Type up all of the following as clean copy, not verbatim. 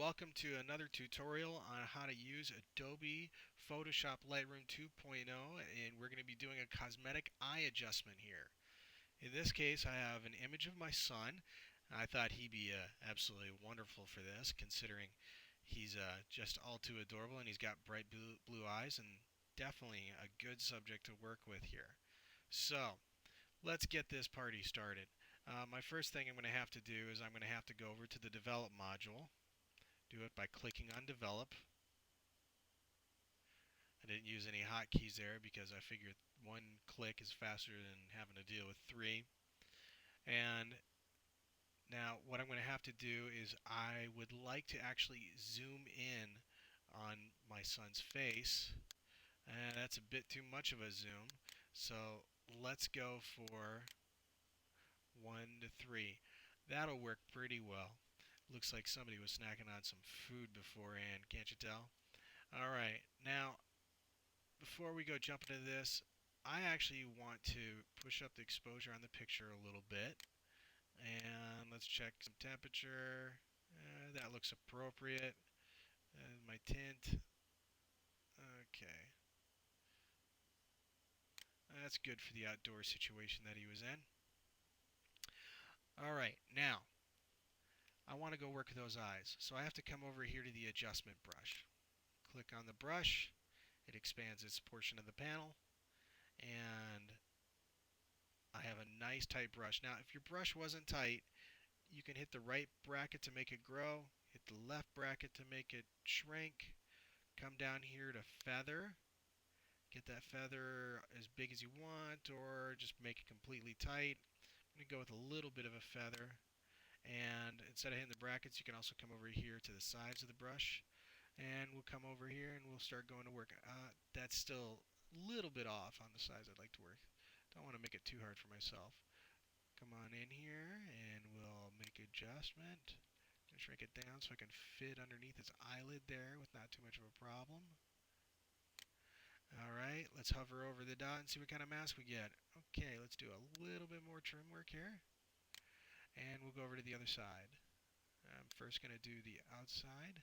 welcome to another tutorial on how to use Adobe Photoshop Lightroom 2.0, and we're going to be doing a cosmetic eye adjustment here. In this case, I have an image of my son. I thought he'd be absolutely wonderful for this, considering he's just all too adorable and he's got bright blue eyes, and definitely a good subject to work with here. So, let's get this party started. My first thing I'm going to have to do is I'm going to have to go over to the Develop module. Do it by clicking on Develop. I didn't use any hotkeys there because I figured one click is faster than having to deal with three. And now what I'm going to have to do is I would like to actually zoom in on my son's face. And that's a bit too much of a zoom. So let's go for 1 to 3. That'll work pretty well. Looks like somebody was snacking on some food beforehand, can't you tell? Alright, now before we go jump into this, I actually want to push up the exposure on the picture a little bit. And let's check some temperature. That looks appropriate. My tint. Okay. That's good for the outdoor situation that he was in. Alright, now I want to go work with those eyes. So I have to come over here to the adjustment brush. Click on the brush. It expands its portion of the panel. And I have a nice tight brush. Now, if your brush wasn't tight, you can hit the right bracket to make it grow, hit the left bracket to make it shrink, come down here to feather, get that feather as big as you want, or just make it completely tight. I'm going to go with a little bit of a feather, and instead of hitting the brackets, you can also come over here to the sides of the brush, and we'll come over here and we'll start going to work. That's still a little bit off on the sides I'd like to work. Don't want to make it too hard for myself. Come on in here and we'll make adjustment. Shrink it down so I can fit underneath his eyelid there with not too much of a problem. Alright, let's hover over the dot and see what kind of mask we get. Okay, let's do a little bit more trim work here. And we'll go over to the other side. I'm first going to do the outside.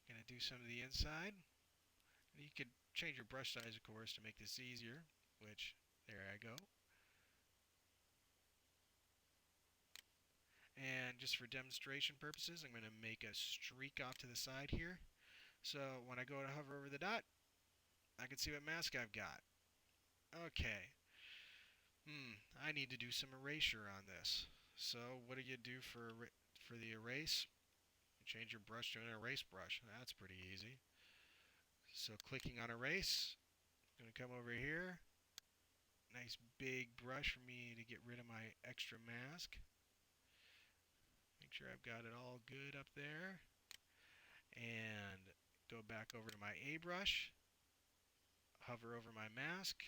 Going to do some of the inside. You could change your brush size, of course, to make this easier, which, there I go. And just for demonstration purposes, I'm going to make a streak off to the side here. So when I go to hover over the dot, I can see what mask I've got. Okay. I need to do some erasure on this. So what do you do for the erase? You change your brush to an erase brush. That's pretty easy. So clicking on erase, I'm going to come over here. Nice big brush for me to get rid of my extra mask. Make sure I've got it all good up there. And go back over to my A brush. Hover over my mask.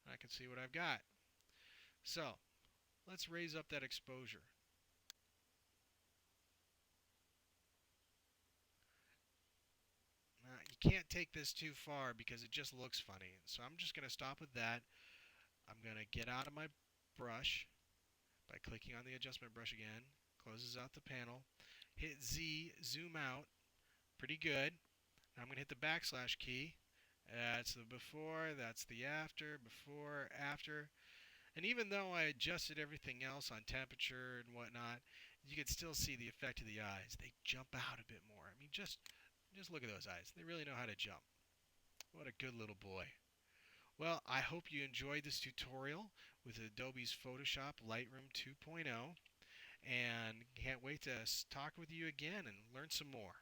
And I can see what I've got. So, let's raise up that exposure. Now, you can't take this too far because it just looks funny. So I'm just going to stop with that. I'm going to get out of my brush by clicking on the adjustment brush again. Closes out the panel. Hit Z, zoom out. Pretty good. Now I'm going to hit the backslash key. That's the before, that's the after, before, after. And even though I adjusted everything else on temperature and whatnot, you can still see the effect of the eyes. They jump out a bit more. I mean, just look at those eyes. They really know how to jump. What a good little boy. Well, I hope you enjoyed this tutorial with Adobe's Photoshop Lightroom 2.0, and can't wait to talk with you again and learn some more.